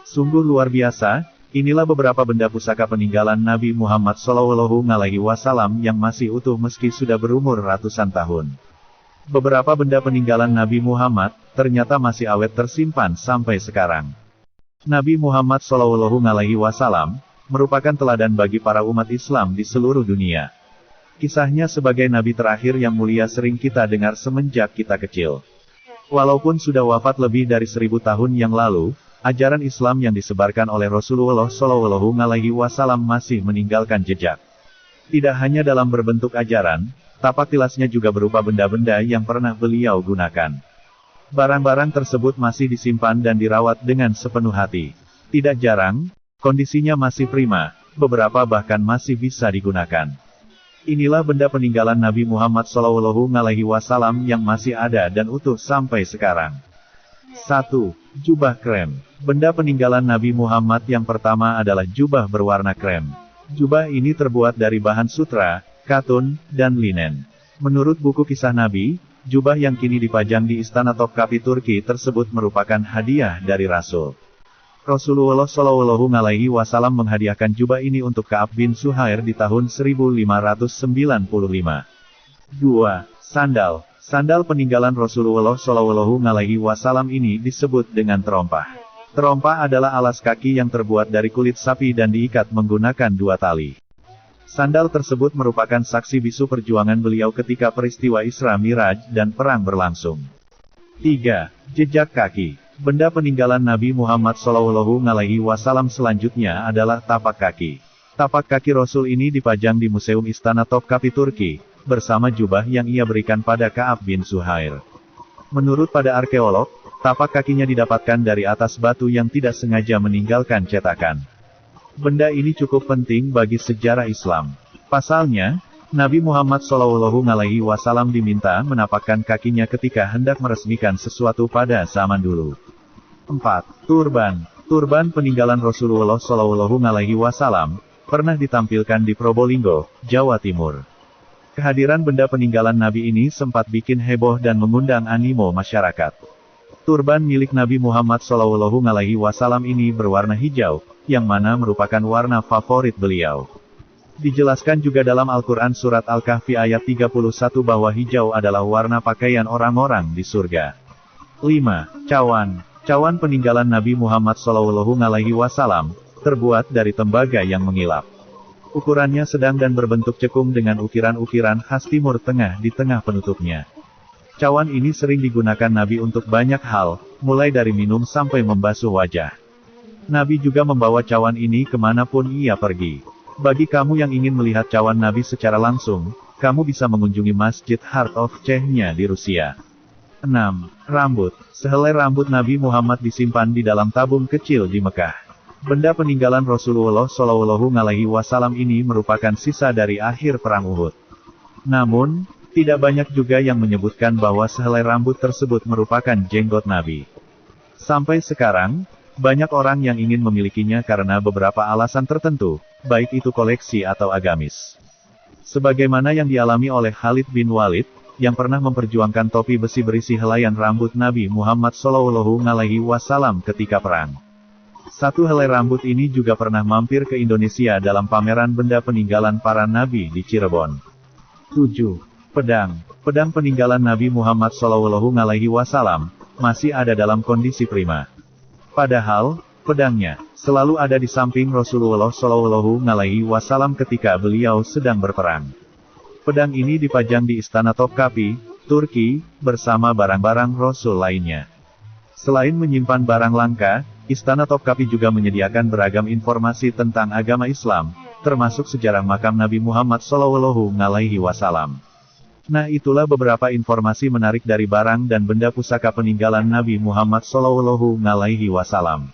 Sungguh luar biasa, inilah beberapa benda pusaka peninggalan Nabi Muhammad SAW yang masih utuh meski sudah berumur ratusan tahun. Beberapa benda peninggalan Nabi Muhammad, ternyata masih awet tersimpan sampai sekarang. Nabi Muhammad SAW, merupakan teladan bagi para umat Islam di seluruh dunia. Kisahnya sebagai Nabi terakhir yang mulia sering kita dengar semenjak kita kecil. Walaupun sudah wafat lebih dari 1000 tahun yang lalu, ajaran Islam yang disebarkan oleh Rasulullah SAW masih meninggalkan jejak. Tidak hanya dalam berbentuk ajaran, tapak tilasnya juga berupa benda-benda yang pernah beliau gunakan. Barang-barang tersebut masih disimpan dan dirawat dengan sepenuh hati. Tidak jarang, kondisinya masih prima, beberapa bahkan masih bisa digunakan. Inilah benda peninggalan Nabi Muhammad SAW yang masih ada dan utuh sampai sekarang. 1. Jubah krem. Benda peninggalan Nabi Muhammad yang pertama adalah jubah berwarna krem. Jubah ini terbuat dari bahan sutra, katun, dan linen. Menurut buku kisah Nabi, jubah yang kini dipajang di Istana Topkapi Turki tersebut merupakan hadiah dari Rasul. Rasulullah SAW menghadiahkan jubah ini untuk Ka'ab bin Zuhair di tahun 1595. 2. Sandal. Sandal peninggalan Rasulullah SAW ini disebut dengan terompah. Terompah adalah alas kaki yang terbuat dari kulit sapi dan diikat menggunakan 2 tali. Sandal tersebut merupakan saksi bisu perjuangan beliau ketika peristiwa Isra Miraj dan perang berlangsung. 3. Jejak kaki. Benda peninggalan Nabi Muhammad SAW selanjutnya adalah tapak kaki. Tapak kaki Rasul ini dipajang di Museum Istana Topkapi Turki, bersama jubah yang ia berikan pada Ka'ab bin Zuhair. Menurut pada arkeolog, tapak kakinya didapatkan dari atas batu yang tidak sengaja meninggalkan cetakan. Benda ini cukup penting bagi sejarah Islam. Pasalnya, Nabi Muhammad SAW diminta menapakkan kakinya ketika hendak meresmikan sesuatu pada zaman dulu. 4. Turban. Turban peninggalan Rasulullah SAW, pernah ditampilkan di Probolinggo, Jawa Timur. Kehadiran benda peninggalan Nabi ini sempat bikin heboh dan mengundang animo masyarakat. Turban milik Nabi Muhammad SAW ini berwarna hijau, yang mana merupakan warna favorit beliau. Dijelaskan juga dalam Al-Quran Surat Al-Kahfi ayat 31 bahwa hijau adalah warna pakaian orang-orang di surga. 5. Cawan. Cawan peninggalan Nabi Muhammad SAW, terbuat dari tembaga yang mengilap. Ukurannya sedang dan berbentuk cekung dengan ukiran-ukiran khas Timur Tengah di tengah penutupnya. Cawan ini sering digunakan Nabi untuk banyak hal, mulai dari minum sampai membasuh wajah. Nabi juga membawa cawan ini kemanapun ia pergi. Bagi kamu yang ingin melihat cawan Nabi secara langsung, kamu bisa mengunjungi Masjid Heart of Chechnya di Rusia. 6. Rambut. Sehelai rambut Nabi Muhammad disimpan di dalam tabung kecil di Mekah. Benda peninggalan Rasulullah SAW ini merupakan sisa dari akhir Perang Uhud. Namun, tidak banyak juga yang menyebutkan bahwa sehelai rambut tersebut merupakan jenggot Nabi. Sampai sekarang, banyak orang yang ingin memilikinya karena beberapa alasan tertentu, baik itu koleksi atau agamis. Sebagaimana yang dialami oleh Khalid bin Walid, yang pernah memperjuangkan topi besi berisi helaian rambut Nabi Muhammad SAW ketika perang. Satu helai rambut ini juga pernah mampir ke Indonesia dalam pameran benda peninggalan para nabi di Cirebon. 7. Pedang. Pedang peninggalan Nabi Muhammad SAW, masih ada dalam kondisi prima. Padahal, pedangnya, selalu ada di samping Rasulullah SAW ketika beliau sedang berperang. Pedang ini dipajang di Istana Topkapi, Turki, bersama barang-barang Rasul lainnya. Selain menyimpan barang langka, Istana Topkapi juga menyediakan beragam informasi tentang agama Islam, termasuk sejarah makam Nabi Muhammad SAW. Nah, itulah beberapa informasi menarik dari barang dan benda pusaka peninggalan Nabi Muhammad SAW.